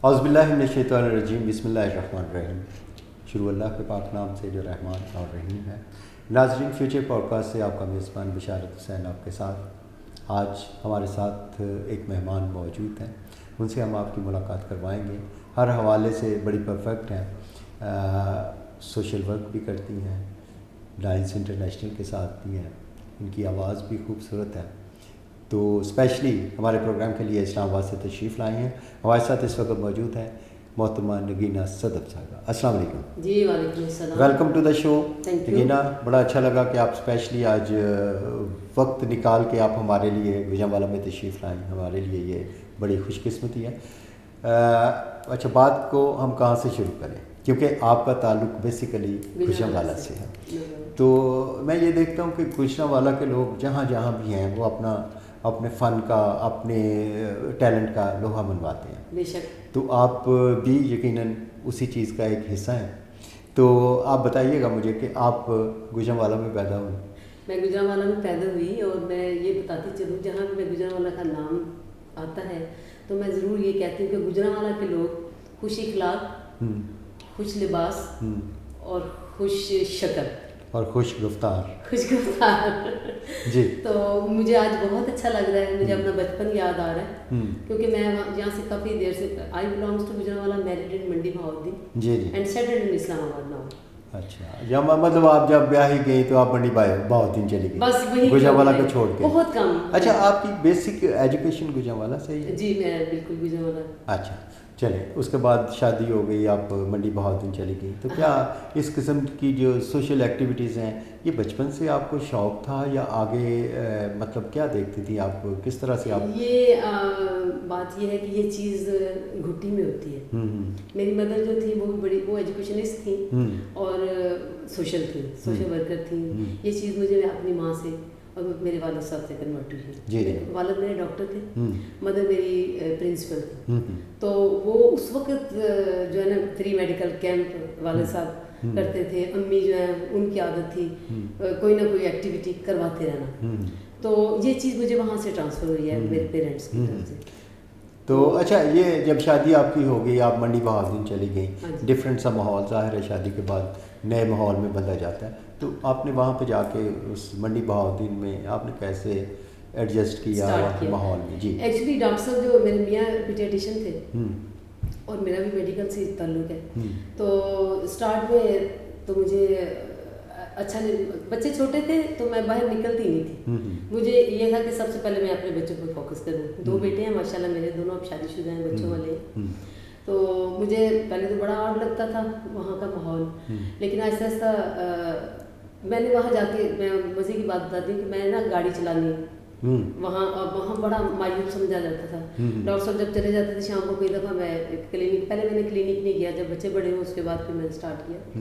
اعوذ باللہ من الشیطان الرجیم، بسم اللہ الرحمن الرحیم۔ شروع اللہ کے پاک نام سے جو رحمان اور رحیم ہے۔ ناظرین، فیوچر پوڈ کاسٹ سے آپ کا میزبان بشارت حسین آپ کے ساتھ۔ آج ہمارے ساتھ ایک مہمان موجود ہیں، ان سے ہم آپ کی ملاقات کروائیں گے۔ ہر حوالے سے بڑی پرفیکٹ ہیں، سوشل ورک بھی کرتی ہیں، لائنس انٹرنیشنل کے ساتھ بھی ہیں، ان کی آواز بھی خوبصورت ہے۔ تو اسپیشلی ہمارے پروگرام کے لیے اسلام آباد سے تشریف لائے ہیں۔ ہمارے ساتھ اس وقت موجود ہیں محترمہ نگینہ صدف صاحبہ۔ السلام علیکم۔ جی وعلیکم السلام، welcome to the show. Thank you. Nagina, بڑا اچھا لگا کہ آپ اسپیشلی آج وقت نکال کے آپ ہمارے لیے گوجرانوالہ میں تشریف لائیں، ہمارے لیے یہ بڑی خوش قسمتی ہے۔ اچھا، بات کو ہم کہاں سے شروع کریں، کیونکہ آپ کا تعلق بیسیکلی گوجرانوالہ سے ہے۔ تو میں یہ دیکھتا ہوں کہ گوجرانوالہ کے لوگ جہاں جہاں بھی ہیں وہ اپنے فن کا، اپنے ٹیلنٹ کا لوہا منواتے ہیں۔ بے شک۔ تو آپ بھی یقیناً اسی چیز کا ایک حصہ ہیں۔ تو آپ بتائیے گا مجھے کہ آپ گوجرانوالہ میں پیدا ہوئی؟ میں گوجرانوالہ میں پیدا ہوئی، اور میں یہ بتاتی چلوں جہاں بھی میں گوجرانوالہ کا نام آتا ہے تو میں ضرور یہ کہتی ہوں کہ گوجرانوالہ کے لوگ خوش اخلاق، خوش لباس اور خوش شکل اور خوش گفتار۔ جی۔ تو مجھے آج بہت اچھا لگ رہا ہے، مجھے اپنا بچپن یاد آ رہا ہے، کیونکہ میں یہاں سے کافی دیر سے آئی بلانگس ٹو گوجرانوالہ، میرڈ ان منڈی بہاؤالدین جی جی، اینڈ سیٹلڈ ان اسلام آباد ناؤ۔ اچھا، یا مطلب آپ جب بیاہی گئی تو آپ منڈی بہاؤالدین چلی گئی، بس وہی گوجرانوالہ کو چھوڑ کے؟ بہت کم۔ اچھا، آپ کی بیسک ایجوکیشن گوجرانوالہ سے ہی ہے؟ جی، میں بالکل گوجرانوالہ۔ اچھا، چلیں، اس کے بعد شادی ہو گئی، آپ منڈی بہاؤالدین چلی گئی۔ تو کیا اس قسم کی جو سوشل ایکٹیویٹیز ہیں یہ بچپن سے آپ کو شوق تھا، یا آگے مطلب کیا دیکھتی تھی آپ، کس طرح سے آپ؟ یہ بات یہ ہے کہ یہ چیز گھٹی میں ہوتی ہے۔ میری مدر جو تھی وہ ایجوکیشنسٹ تھیں اور سوشل تھیں، سوشل ورکر تھیں۔ یہ چیز مجھے اپنی ماں سے اور میرے والد صاحب سے کنورٹ ہوئی۔ جی، والد میرے ڈاکٹر تھے، مدر میری پرنسپل تھی۔ تو وہ اس وقت جو ہے نا فری میڈیکل کیمپ والد صاحب کرتے تھے، امی جو ہے ان کی عادت تھی کوئی نہ کوئی ایکٹیویٹی کرواتے رہنا۔ تو یہ چیز مجھے وہاں سے ٹرانسفر ہوئی ہے میرے پیرنٹس کی طرف سے۔ تو اچھا، یہ جب شادی آپ کی ہو گئی، آپ منڈی بہاؤالدین چلی گئیں، ڈفرینٹ سا ماحول، ظاہر ہے شادی کے بعد نئے ماحول میں بندہ جاتا ہے، تو آپ نے وہاں پہ جا کے اس منڈی بہاؤالدین میں آپ نے کیسے ایڈجسٹ کیا ماحول میں؟ جی، ایکچولی ڈاکٹر صاحب جو میرے میاں پیڈیاٹیشین تھے اور میرا بھی میڈیکل سے تعلق ہے، تو اسٹارٹ میں تو مجھے اچھا نہیں، بچے چھوٹے تھے تو میں باہر نکلتی نہیں تھی۔ مجھے یہ تھا کہ سب سے پہلے میں اپنے بچوں پہ فوکس کروں۔ 2 بیٹے ہیں ماشاء اللہ میرے، دونوں اب شادی شدہ ہیں، بچوں والے ہیں۔ تو مجھے پہلے تو بڑا آڈ لگتا تھا وہاں کا ماحول، لیکن آہستہ آہستہ میں نے وہاں جا کے، میں مزے کی بات بتاتی ہوں کہ میں نا گاڑی چلانی وہاں بڑا مایوب سمجھا جاتا تھا۔ ڈاکٹر صاحب جب چلے جاتے تھے شام کو، کوئی دفعہ میں کلینک، پہلے میں نے کلینک نہیں کیا، جب بچے بڑے ہوئے اس کے بعد پھر میں نے اسٹارٹ کیا۔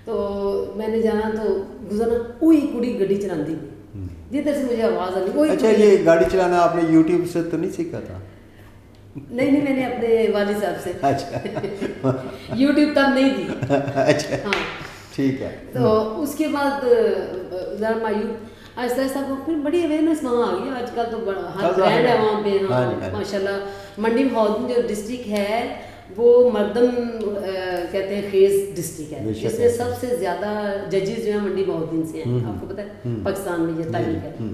تو میں نے جانا تو گزرنا، اوئی کڑی گڈی چلاندی ہوئی، جدھر سے مجھے آواز آئی۔ اچھا، یہ گاڑی چلانا آپ نے یوٹیوب سے تو نہیں سیکھا تھا؟ نہیں، میں نے اپنے والد صاحب سے۔ اچھا، یوٹیوب تب نہیں تھی۔ اچھا، ہاں، ٹھیک ہے۔ تو اس کے بعد ذرا مایوب، آہستہ آہستہ پھر بڑی اویئرنیس وہاں آ گئی۔ آج کل تو ہر برانڈ ہے وہاں پہ، ماشاء اللہ۔ منڈی بہاؤالدین جو ڈسٹرکٹ ہے وہ مردم کہتے ہیں خیز ڈسٹرکٹ ہے، جس میں سب سے زیادہ ججز جو ہیں منڈی بہاؤالدین سے ہیں، آپ کو پتہ ہے پاکستان میں یہ تاریخ ہے۔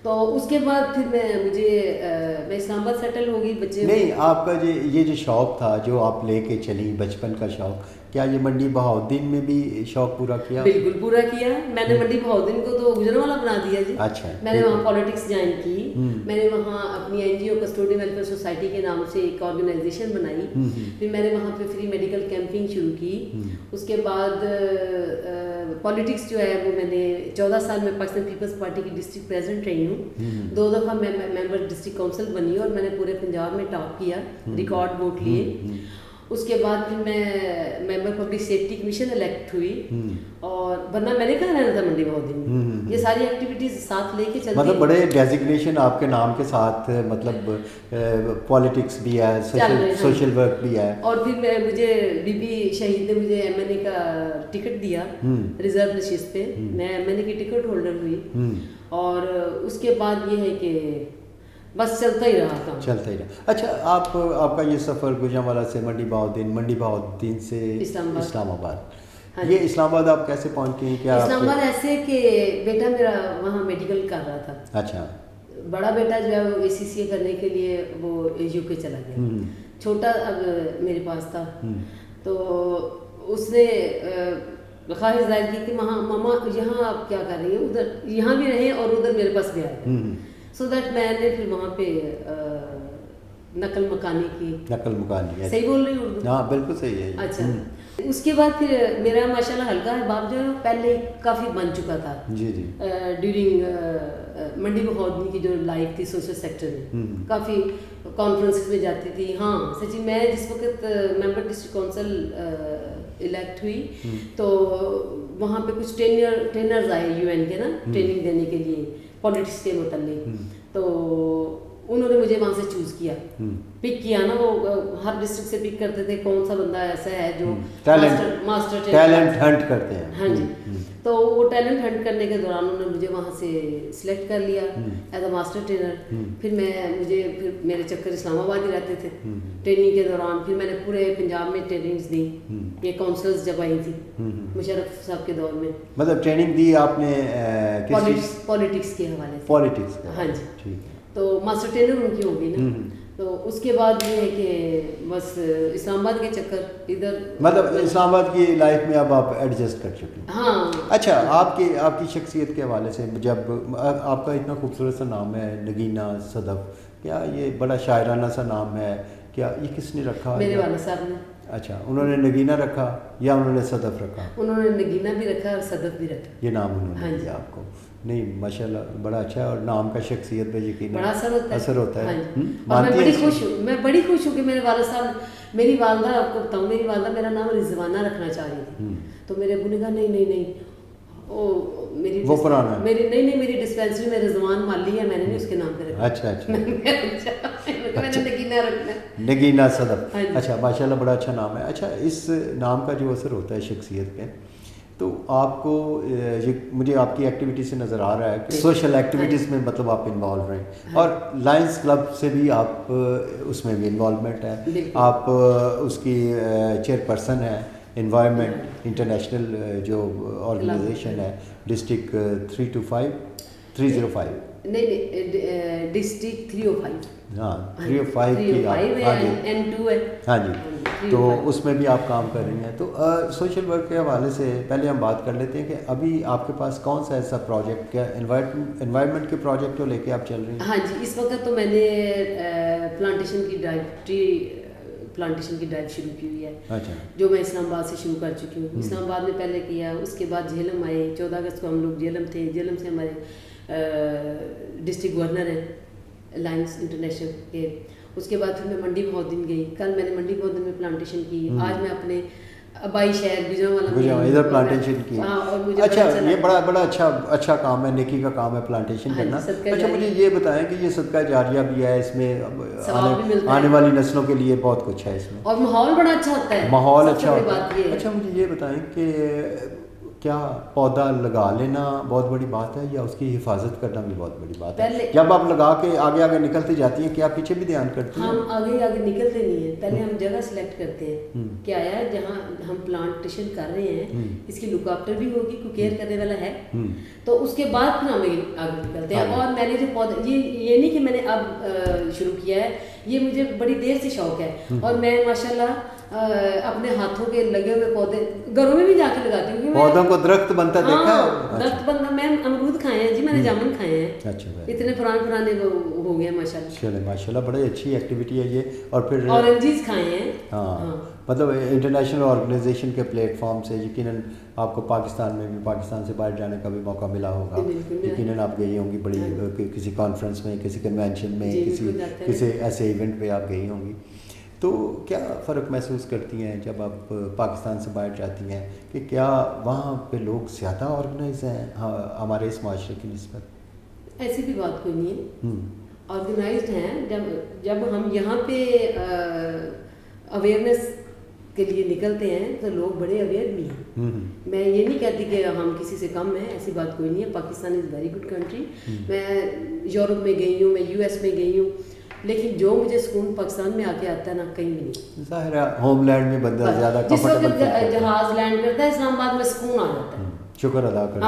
تو اس کے بعد پھر میں اسلام آباد سیٹل ہو گئی۔ بچے نہیں، آپ کا یہ جو شوق تھا جو آپ لے کے چلی، بچپن کا شوق، کیا یہ منڈی بہاؤالدین میں بھی شوق پورا کیا؟ بالکل پورا کیا۔ میں نے منڈی بہاؤالدین کو تو گوجرانوالہ بنا دیا جی۔ اچھا، میں نے وہاں پالیٹکس جوائن کی، میں نے وہاں اپنی NGO کسٹوڈی ویلفیئر سوسائٹی کے نام سے ایک آرگنائزیشن بنائی، پھر میں نے وہاں پہ فری میڈیکل کیمپنگ شروع کی۔ اس کے بعد پالیٹکس جو ہے وہ میں نے 14 سال میں پاکستان پیپلز پارٹی کی ڈسٹرکٹ پریزیڈنٹ رہی ہوں، 2 دفعہ میں ممبر ڈسٹرکٹ کونسل بنی اور میں نے پورے پنجاب میں ٹاپ کیا، ریکارڈ ووٹ لیے۔ اس کے بعد پھر میں ممبر پبلک سیفٹی کمیشن الیکٹ ہوئی، اور ورنہ میں نے کہاں رہنا تھا منڈی بہاؤالدین میں۔ یہ ساری ایکٹیویٹیز ساتھ لے کے چلتی، مطلب بڑے ڈیزگنیشن آپ کے نام کے ساتھ، مطلب پالیٹکس بھی ہے، سوشل ورک بھی ہے۔ اور پھر مجھے بی بی شہید نے مجھے MNA کا ٹکٹ دیا ریزرو نشست پہ، میں MNA کی ٹکٹ ہولڈر ہوئی۔ اور اس کے بعد یہ ہے کہ بس چلتا ہی رہا کام. چلتا ہی رہا. اچھا آپ کا یہ سفر گوجرانوالہ سے منڈی بہاؤالدین سے اسلام آباد, یہ اسلام آباد آپ کیسے پہنچتی ہیں؟ کیا اسلام آباد ایسے کہ بیٹا میرا وہاں میڈیکل کر رہا تھا. اچھا. بڑا بیٹا جو ہے وہ ACCA کرنے کے لیے وہ UK چلا گیا, چھوٹا اب میرے پاس تھا. تو اس نے خواہش ظاہر کی کہ ماما یہاں آپ کیا کر رہی ہیں, ادھر یہاں بھی رہیں اور ادھر میرے پاس بھی آئے. سو دیٹ میں نے پھر وہاں پہ نقل مکانی کی. نقل مکانی صحیح بول رہی ہوں اردو؟ ہاں بالکل صحیح ہے. اچھا. اس کے بعد پھر میرا ماشاء اللہ ہلکا احباب جو ہے پہلے کافی بن چکا تھا. جی جی. ڈیورنگ منڈی بہودنی کی جو لائف تھی سوشل سیکٹر میں, کافی کانفرنسز میں جاتی تھی. ہاں سچی میں جس وقت ممبر ڈسٹرکٹ کونسل الیکٹ ہوئی تو وہاں پہ کچھ ٹرینرز آئے UN کے نا ٹریننگ دینے کے لیے پالیٹکس کے متعلق. تو انہوں نے مجھے وہاں سے چوز کیا, پک کیا نا. وہ ہر ڈسٹرکٹ سے پک کرتے تھے کون سا بندہ ایسا ہے جو ماسٹر ٹیلنٹ ہنٹ کرتے ہیں. ہاں جی. تو وہ ٹیلنٹ ہنٹ کرنے کے دوران انہوں نے مجھے وہاں سے سلیکٹ کر لیا ایز اے ماسٹر ٹرینر. پھر پھر میرے چکر اسلام آباد ہی رہتے تھے ٹریننگ کے دوران. پھر میں نے پورے پنجاب میں ٹریننگز دی, یہ کاؤنسلرز جب آئی تھی مشرف صاحب کے دور میں. مطلب ٹریننگ دی آپ نے پالیٹکس کے حوالے سے؟ پالیٹکس. ہاں جی. ٹھیک ہے. تو ماسٹر ٹرینر ان کی ہو گئی نا. تو اس کے بعد یہ ہے کہ بس اسلام آباد کے چکر ادھر, مطلب اسلام آباد کی لائف میں اب آپ ایڈجسٹ کر چکے ہیں. ہاں. اچھا, آپ کی شخصیت کے حوالے سے, جب آپ کا اتنا خوبصورت سا نام ہے نگینہ صدف, کیا یہ بڑا شاعرانہ سا نام ہے, کیا یہ کس نے رکھا؟ میرے والد صاحب نے. اچھا, انہوں نے نگینہ رکھا یا انہوں نے صدف رکھا؟ انہوں نے نگینہ بھی رکھا اور صدف بھی رکھا. یہ نام انہوں نے دیا آپ کو. نہیں ماشاءاللہ بڑا اچھا ہے, اور نام کا شخصیت پہ یقین بڑا اثر ہوتا ہے. میں بڑی خوش ہوں کہ میرے والد صاحب, میری والدہ آپ کو بتاؤں, میری والدہ میرا نام رضوانہ رکھنا چاہ رہی تھی. تو میرے ابو نے کہا نہیں وہ پرانا ہے, میری ڈسپینسری میں رضوان مالی ہے, میں نے نہیں اس کے نام پہ رکھا. اچھا. میں نے نگینہ رکھنا. نگینہ صدف. اچھا ماشاءاللہ بڑا اچھا نام ہے. اچھا, اس نام کا جو اثر ہوتا ہے شخصیت پہ, تو آپ کو مجھے آپ کی ایکٹیویٹی سے نظر آ رہا ہے کہ سوشل ایکٹیویٹیز میں مطلب آپ انوالو رہیں, اور لائنس کلب سے بھی آپ اس میں بھی انوالومنٹ ہے. آپ اس کی چیئرپرسن ہیں. انوائرمنٹ انٹرنیشنل جو آرگنائزیشن ہے ڈسٹرکٹ 305 نہیں ڈسٹرکٹ 305. ہاں 305 کی N2 ہے. ہاں جی. تو اس میں بھی آپ کام کر رہی ہیں. تو سوشل ورک کے حوالے سے پہلے ہم بات کر لیتے ہیں کہ ابھی آپ کے پاس کون سا ایسا پروجیکٹ, کیا انوائرمنٹ کے پروجیکٹ جو لے کے آپ چل رہی ہیں؟ ہاں جی, اس وقت تو میں نے پلانٹیشن کی ڈرائیو شروع کی ہوئی ہے. اچھا. جو میں اسلام آباد سے شروع کر چکی ہوں. اسلام آباد میں پہلے کیا, اس کے بعد جہلم آئے. 14 اگست کو ہم لوگ جہلم تھے. جہلم سے ہمارے ڈسٹرکٹ گورنر ہیں لائنس انٹرنیشنل کے. اس کے بعد پھر میں منڈی بہودن گئی. کل میں نے منڈی بہودن میں پلانٹیشن کی. آج میں اپنے آبائی شہر گوجرانوالہ ادھر پلانٹیشن کی. اچھا, یہ بڑا اچھا کام ہے, نیکی کا کام ہے پلانٹیشن کرنا. اچھا مجھے یہ بتائیں کہ یہ صدقہ جاریہ بھی ہے, اس میں آنے والی نسلوں کے لیے بہت کچھ ہے اس میں, اور ماحول بڑا اچھا ہوتا ہے. ماحول اچھا ہوتا ہے. اچھا مجھے یہ بتائیں کہ کیا پودا لگا لینا بہت بڑی بات ہے یا اس کی حفاظت کرنا بھی بہت بڑی بات ہے؟ جب آپ لگا کے آگے نکلتے جاتی ہیں, کیا پیچھے بھی دھیان کرتی ہیں؟ ہم آگے نکلتے نہیں ہیں. پہلے ہم جگہ سلیکٹ کرتے ہیں کہ آیا جہاں ہم پلانٹیشن کر رہے ہیں اس کی لک آفٹر بھی ہوگی, کوئی کیئر کرنے والا ہے, تو اس کے بعد پھر ہم آگے نکلتے ہیں. اور میں نے جو پودا, یہ نہیں کہ میں نے اب شروع کیا ہے, یہ مجھے بڑی دیر سے شوق ہے. اور میں ماشاءاللہ اپنے ہاتھوں کے لگے ہوئے پودے گھروں میں بھی جا کے لگاتی ہوں. پودوں کو درخت بنتا دیکھا ہے؟ درخت بنتا, میں امرود کھائے ہیں جی, میں نے جامن کھائے ہیں. اچھا, اتنے پرانے ہو گئے ماشاءاللہ. چلے ماشاءاللہ, بڑی اچھی ایکٹیویٹی ہے یہ. اور پھر اورنجز کھائے ہیں. ہاں مطلب انٹرنیشنل آرگنائزیشن کے پلیٹ فارم سے یقیناً آپ کو پاکستان میں بھی, پاکستان سے باہر جانے کا بھی موقع ملا ہوگا. یقیناً آپ گئی ہوں گی بڑی کسی کانفرنس میں, کسی کنونشن میں, کسی ایسے ایونٹ پہ آپ گئی ہوں گی. تو کیا فرق محسوس کرتی ہیں جب آپ پاکستان سے باہر جاتی ہیں کہ کیا وہاں پہ لوگ زیادہ آرگنائز ہیں ہمارے اس معاشرے کی نسبت؟ ایسی بھی بات کوئی نہیں ہے, آرگنائزڈ ہیں. جب ہم یہاں پہ اویئرنیس کے لیے نکلتے ہیں تو لوگ بڑے اویئر بھی ہیں. میں یہ نہیں کہتی کہ ہم کسی سے کم ہیں, ایسی بات کوئی نہیں ہے. Pakistan is very good country. میں یورپ میں گئی ہوں, میں یو ایس میں گئی ہوں, لیکن جو مجھے سکون پاکستان میں آ کے آتا ہے نا, کہیں بھی نہیں. ظاہر ہے ہوم لینڈ میں بندہ زیادہ جس وقت جہاز لینڈ کرتا ہے اسلام آباد میں, سکون آ جاتا ہے. شکر ادا کرتے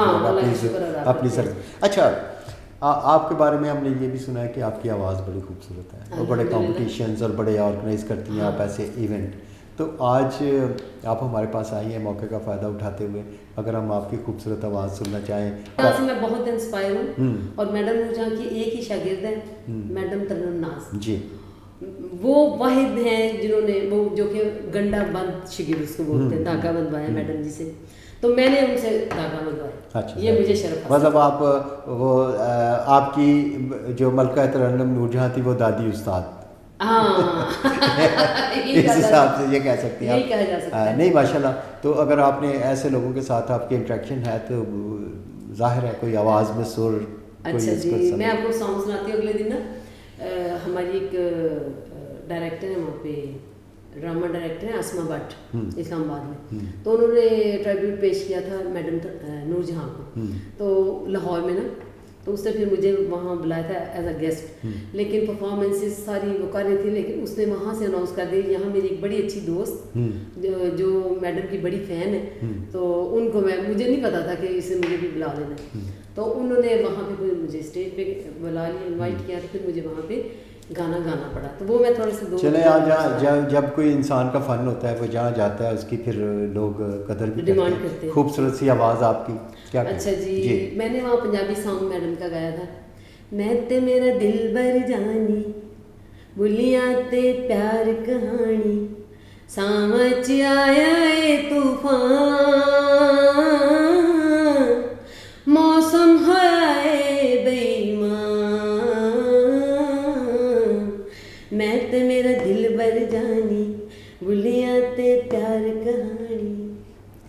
اپنی سر. اچھا, آپ کے بارے میں ہم نے یہ بھی سنا ہے کہ آپ کی آواز بڑی خوبصورت ہے اور بڑے کمپٹیشنز اور بڑے آرگنائز کرتی ہیں آپ ایسے ایونٹ. تو آج آپ ہمارے پاس آئی ہیں موقع کا فائدہ اٹھاتے ہوئے, اگر ہم آپ کی خوبصورت آواز سننا چاہیں. یہاں سے میں بہت انسپائر ہوں, اور میڈم نور جہاں کی ایک ہی شاگرد ہیں, میڈم ترنم ناز جی. وہ واحد ہیں جنہوں نے وہ جو کہ گنڈا بند شگیر اس کو بولتے ہیں, دھاگا بندوایا میڈم جی سے. تو میں نے ان سے دھاگا بندوایا. اچھا, یہ مجھے شرف ہے. مطلب آپ وہ آپ کی جو ملکہ ترنم نور جہاں تھی وہ دادی استاد, ہاں اس حساب سے یہ کہہ سکتی ہیں یہی کہا جا سکتا ہے. نہیں ماشاء اللہ. تو اگر آپ نے ایسے لوگوں کے ساتھ آپ کی انٹریکشن ہے تو ظاہر ہے کوئی آواز میں سر. اچھا جی, میں آپ کو سانگ سناتی ہوں. اگلے دن نا ہماری ایک ڈائریکٹر ہیں وہاں پہ, ڈرامہ ڈائریکٹر ہیں اسما بٹ, اسلام آباد میں. تو انہوں نے ٹریبیوٹ پیش کیا تھا میڈم نور جہاں کو, تو لاہور میں نا. تو اس نے پھر مجھے وہاں بلایا تھا ایز اے گیسٹ, لیکن پرفارمنسز ساری وہ کر رہی تھی, لیکن اس نے وہاں سے اناؤنس کر دیا یہاں میری ایک بڑی اچھی دوست جو میڈم کی بڑی فین ہے, تو ان کو مجھے نہیں پتا تھا کہ اسے مجھے بھی بلا لینا. تو انہوں نے وہاں پہ مجھے اسٹیج پہ بلا لیا, انوائٹ کیا, تو پھر مجھے وہاں پہ گانا گانا پڑا. تو وہ میں تھوڑے سے چلے جہاں جب کوئی انسان کا فن ہوتا ہے وہ جہاں جاتا ہے اس کی پھر لوگ قدر بھی ڈیمانڈ کرتے ہیں. خوبصورت سی آواز آپ کی کیا. اچھا جی, میں نے وہاں پنجابی سانگ میڈم کا گایا تھا. میں تے میرا دل بر جانی بولیاں تے پیار کہانی, سامچ آیا اے طوفان, موسم ہویا اے بے ایمان, میں تے میرا دل بر جانی بولیاں تے پیار کہانی.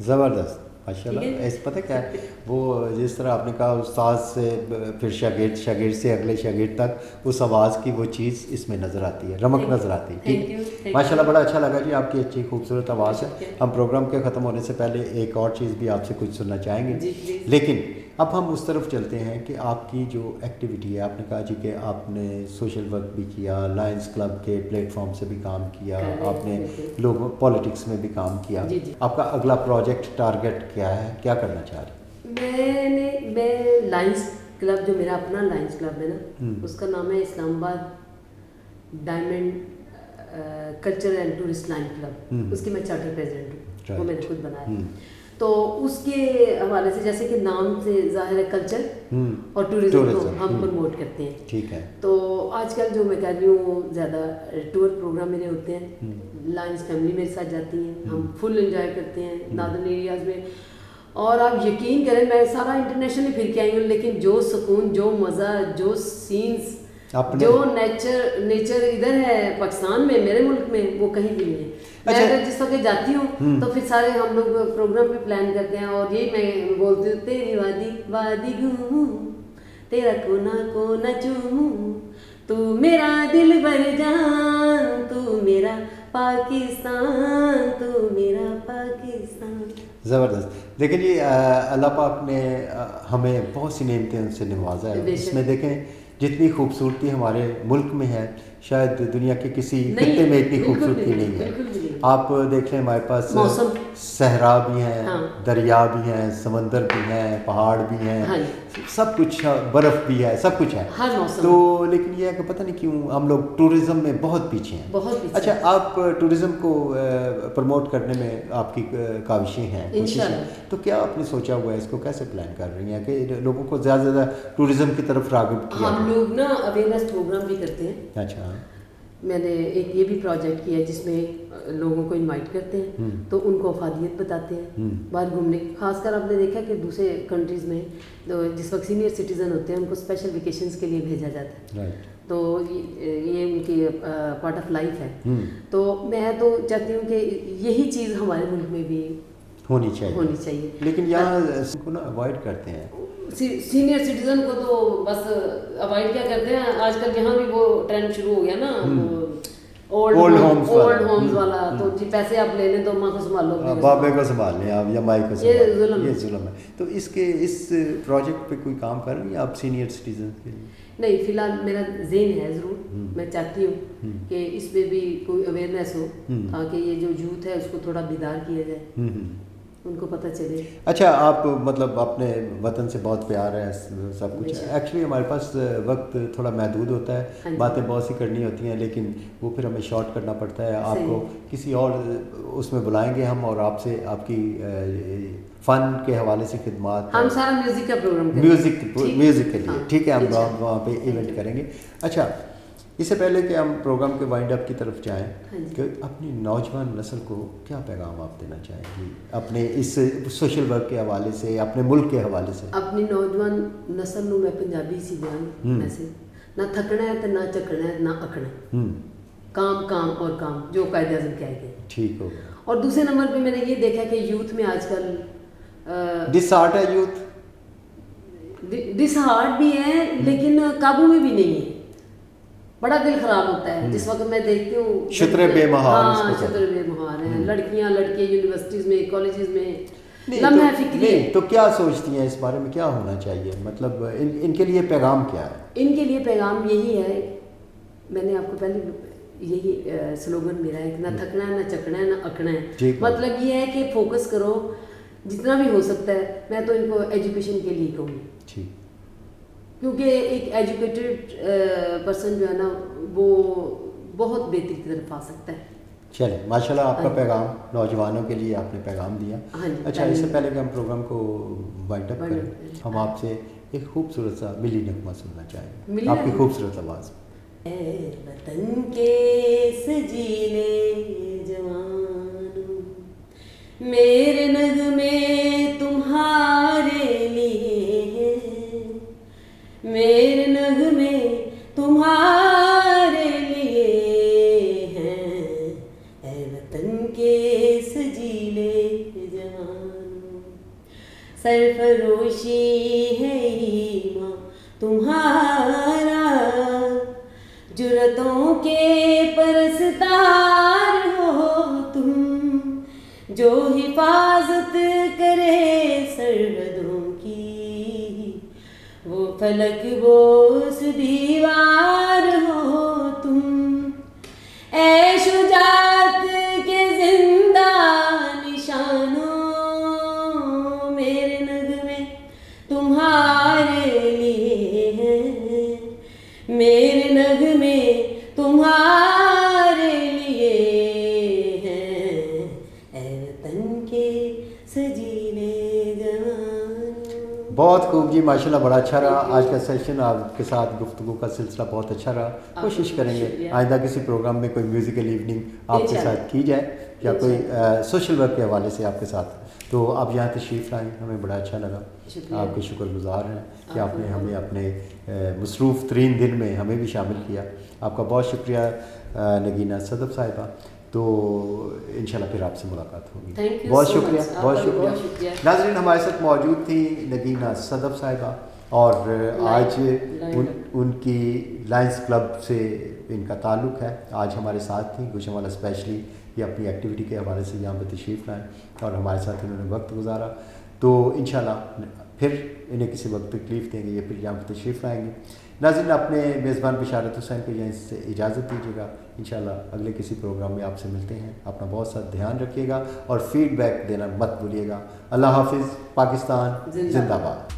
زبردست ماشاء اللہ. اس پتہ کیا ہے, وہ جس طرح آپ نے کہا استاد سے پھر شاگرد, شاگرد سے اگلے شاگرد تک, اس آواز کی وہ چیز اس میں نظر آتی ہے, رمق نظر آتی ہے. ماشاء اللہ بڑا اچھا لگا جی, آپ کی اچھی خوبصورت آواز ہے. ہم پروگرام کے ختم ہونے سے پہلے ایک اور چیز بھی آپ سے کچھ سننا چاہیں گے, لیکن اب ہم اس طرف چلتے ہیں کہ آپ کی جو ایکٹیویٹی ہے, آپ نے کہا جی کہ آپ نے سوشل ورک بھی کیا, لائنس کلب کے پلیٹ فارم سے بھی کام کیا, آپ نے لوگوں پالیٹکس میں بھی کام کیا. آپ کا اگلا پروجیکٹ ٹارگیٹ کیا ہے, کیا کرنا چاہ رہی ہیں؟ میں لائنس کلب, جو میرا اپنا لائنس کلب ہے نا, اس کا نام ہے Islamabad diamond culture and tourist line club. اس کی میں چارٹر پریزیڈنٹ ہوں, وہ میں نے خود بنایا. تو اس کے حوالے سے جیسے کہ نام سے ظاہر ہے کلچر اور ٹورزم کو ہم پروموٹ کرتے ہیں. ٹھیک ہے. تو آج کل جو میں کہہ رہی ہوں زیادہ ٹور پروگرام میرے ہوتے ہیں, لائنس فیملی میرے ساتھ جاتی ہیں, ہم فل انجوائے کرتے ہیں ناردرن ایریاز میں. اور آپ یقین کریں میں سارا انٹرنیشنلی پھر کے آئی ہوں, لیکن جو سکون, جو مزہ, جو سینس, جو نیچر ادھر ہے پاکستان میں, میرے ملک میں, وہ کہیں بھی نہیں ہے. میں اگر جس وقت جاتی ہوں تو پھر سارے ہم لوگ پروگرام بھی پلان کرتے ہیں, اور یہی میں بولتی ہوں, تیری وادی وادی گھوموں, تیرا کونا کونا چوموں, تو میرا دل بر جان, تو میرا پاکستان, تو میرا پاکستان. زبردست. دیکھیں جی, اللہ پاک نے ہمیں بہت سی نعمتیں ان سے نوازا ہے. اس میں دیکھیں جتنی خوبصورتی ہمارے ملک میں ہے شاید دنیا کے کسی خطے میں اتنی خوبصورتی نہیں ہے. آپ دیکھ لیں ہمارے پاس صحرا بھی ہیں, دریا بھی ہیں, سمندر بھی ہیں, پہاڑ بھی ہیں, سب کچھ, برف بھی ہے, سب کچھ ہے. تو لیکن یہ ہے کہ پتہ نہیں کیوں ہم لوگ ٹورزم میں بہت پیچھے ہیں. اچھا, آپ ٹورزم کو پروموٹ کرنے میں آپ کی کاوشیں ہیں, تو کیا آپ نے سوچا ہوا ہے اس کو کیسے پلان کر رہی ہیں کہ لوگوں کو زیادہ سے زیادہ ٹورزم کی طرف راغب کیا؟ ہم لوگ نا اویئرنیس پروگرام بھی کرتے ہیں. اچھا. میں نے ایک یہ بھی پروجیکٹ کیا ہے جس میں لوگوں کو انوائٹ کرتے ہیں, تو ان کو افادیت بتاتے ہیں باہر گھومنے. خاص کر آپ نے دیکھا کہ دوسرے کنٹریز میں جس وقت سینئر سٹیزن ہوتے ہیں ان کو اسپیشل ویکیشنز کے لیے بھیجا جاتا ہے, تو یہ ان کی پارٹ آف لائف ہے. تو میں تو چاہتی ہوں کہ یہی چیز ہمارے ملک میں بھی ہونی چاہیے. لیکن یہاں اس کو نا اوائڈ کرتے ہیں, سینئر سٹیزن کو تو بس اوائڈ کیا کرتے ہیں. آج کل یہاں بھی وہ ٹرینڈ شروع ہو گیا نا, اولڈ ہومز والا تو جی پیسے آپ لے لیں تو ماں کو سنبھالو بابے کو سنبھال لیں آپ یا مائی کو یہ سنبھال لیں، یہ ظلم ہے. تو اس پروجیکٹ پہ کوئی کام کر رہی ہیں آپ سینئر سٹیزن کے لیے؟ نہیں، فی الحال میرا ذہن ہے ضرور، میں چاہتی ہوں کہ اس میں بھی کوئی اویئرنیس ہو تاکہ یہ جو یوتھ ہے اس کو تھوڑا بیدار کیا جائے، ان کو پتہ چلے. اچھا، آپ مطلب اپنے وطن سے بہت پیار ہے سب کچھ. ایکچولی ہمارے پاس وقت تھوڑا محدود ہوتا ہے، باتیں بہت سی کرنی ہوتی ہیں، لیکن وہ پھر ہمیں شارٹ کرنا پڑتا ہے. آپ کو کسی اور اس میں بلائیں گے ہم، اور آپ سے آپ کی فن کے حوالے سے خدمات، ہم سارا میوزک کا پروگرام میوزک کے لیے ٹھیک ہے، ہم وہاں پہ ایونٹ کریں گے. اچھا، اس سے پہلے کہ ہم پروگرام کے وائنڈ اپ کی طرف جائیں، کہ اپنی نوجوان نسل کو کیا پیغام آپ دینا چاہیں گی اپنے اس سوشل ورک کے حوالے سے، اپنے ملک کے حوالے سے؟ اپنی نوجوان نسل نو میں پنجابی سی بیان میسج، نہ تھکنا ہے تو نہ چکنا ہے، نہ اکنا ہے، کام کام اور کام، جو قائد اعظم کہہ گئے. ٹھیک ہو گیا. اور دوسرے نمبر پہ میں نے یہ دیکھا کہ یوتھ میں آج کل ڈس ہارٹ ہے یوتھ، ڈس ہارٹ بھی ہے لیکن قابو میں بھی نہیں ہے. بڑا دل خراب ہوتا ہے جس وقت میں دیکھتی ہوں شتر بے مہار. ہاں، شتر بے مہار ہیں لڑکیاں لڑکے یونیورسٹیز میں، کالجز میں لمحہ فکری ہے. تو کیا سوچتی ہیں اس بارے میں، کیا ہونا چاہیے؟ مطلب ان کے لیے پیغام کیا ہے؟ ان کے لیے پیغام یہی ہے، میں نے آپ کو پہلے یہی سلوگن میرا ہے کہ نہ تھکنا ہے، نہ چکنا ہے، نہ اکنا ہے. مطلب یہ ہے کہ فوکس کرو جتنا بھی ہو سکتا ہے. میں تو ان کو ایجوکیشن کے لیے کہوں گی، کیونکہ ایک ایجوکیٹڈ پرسن جو ہے نا وہ بہت بہتری کی طرف آ سکتا ہے. چلیں، ماشاء اللہ، آپ کا پیغام نوجوانوں کے لیے آپ نے پیغام دیا. اچھا، اس سے پہلے کہ ہم پروگرام کو وائنڈ اپ کریں، ہم آپ سے ایک خوبصورت سا ملی نغمہ سننا چاہیں گے، آپ کی خوبصورت آواز. اے وطن کے سجیلے جوانوں، میرے نغمے تمہارے لیے ہیں، میرے نغمے تمہارے لیے ہیں. اے وطن کے سجیلے جوانوں، سرفروشی ہے ایمان تمہارا، جرتوں کے پرستار ہو تم، جو حفاظت کرے سرحدوں کی، وہ فلک بوس دیوار ہو تم. اے شجاعت کے زندہ نشانوں، میرے نغمے تمہارے لیے ہیں، میرے نغمے تمہارے لیے ہیں. اے وطن کے سجیلے جوانوں. بہت خوب جی، ماشاءاللہ، بڑا اچھا رہا آج کا سیشن. آپ کے ساتھ گفتگو کا سلسلہ بہت اچھا رہا. کوشش کریں گے آئندہ کسی پروگرام میں کوئی میوزیکل ایوننگ آپ کے ساتھ کی جائے، یا کوئی سوشل ورک کے حوالے سے آپ کے ساتھ. تو آپ یہاں تشریف لائیں، ہمیں بڑا اچھا لگا. آپ کے شکر گزار ہیں کہ آپ نے ہمیں اپنے مصروف ترین دن میں ہمیں بھی شامل کیا. آپ کا بہت شکریہ نگینہ صدف صاحبہ. تو انشاءاللہ پھر آپ سے ملاقات ہوگی. بہت شکریہ، بہت شکریہ. ناظرین، ہمارے ساتھ موجود تھی نگینہ صدف صاحبہ، اور آج ان کی لائنس کلب سے ان کا تعلق ہے. آج ہمارے ساتھ تھیں گوشمالہ اسپیشلی، یہ اپنی ایکٹیویٹی کے حوالے سے یہاں پہ تشریف لائیں اور ہمارے ساتھ انہوں نے وقت گزارا. تو انشاءاللہ پھر انہیں کسی وقت تکلیف دیں گے، یہ پھر یہاں پہ تشریف لائیں گے. ناظرین، اپنے میزبان بشارت حسین کو یہیں سے اجازت دیجیے گا. انشاءاللہ اگلے کسی پروگرام میں آپ سے ملتے ہیں. اپنا بہت سا دھیان رکھیے گا اور فیڈ بیک دینا مت بھولیے گا. اللہ حافظ. پاکستان زندہ باد.